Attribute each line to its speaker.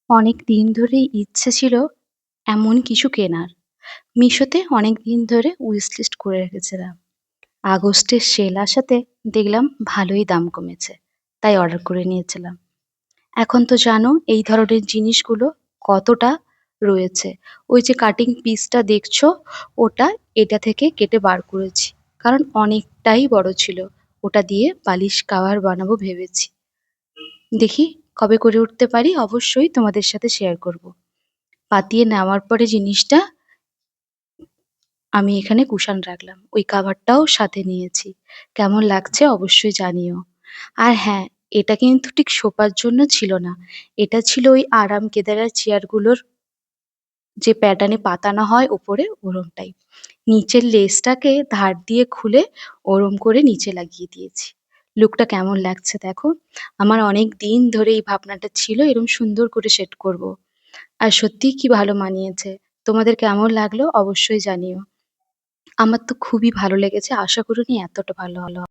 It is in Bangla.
Speaker 1: অনেক দিন ধরেই ইচ্ছে ছিল এমন কিছু কেনার। মিশোতে অনেক দিন ধরে উইশ লিস্ট করে রেখেছিলাম। আগস্টের সেল আসাতে দেখলাম ভালোই দাম কমেছে, তাই অর্ডার করে নিয়েছিলাম। এখন তো জানো এই ধরনের জিনিসগুলো কতটা রয়েছে। ওই যে কাটিং পিসটা দেখছো, ওটা এটা থেকে কেটে বার করেছি, কারণ অনেকটাই বড় ছিল। ওটা দিয়ে বালিশ কাভার বানাবো ভেবেছি। দেখি কবে করে উঠতে পারি, অবশ্যই তোমাদের সাথে শেয়ার করব। পাতিয়ে নেওয়ার পরে জিনিসটা আমি এখানে কুশান রাখলাম। ওই কাভারটাও সাথে নিয়েছি। কেমন লাগছে অবশ্যই জানিও। আর হ্যাঁ, এটা কিন্তু ঠিক শোবার জন্য ছিল না। এটা ছিল ওই আরাম কেদারার চেয়ারগুলোর যে প্যাটার্নে পাতানো হয় ওপরে, ওরম টাইপ। নিচের লেসটাকে ধার দিয়ে খুলে ওরম করে নিচে লাগিয়ে দিয়েছি। লুকটা কেমন লাগছে দেখো। আমার অনেক দিন ধরে এই ভাবনাটা ছিল এরম সুন্দর করে সেট করব। আর সত্যিই কি ভালো মানিয়েছে। তোমাদের কেমন লাগলো অবশ্যই জানিও। আমার তো খুবই ভালো লেগেছে। আশা করিনি এতটা ভালো হলো।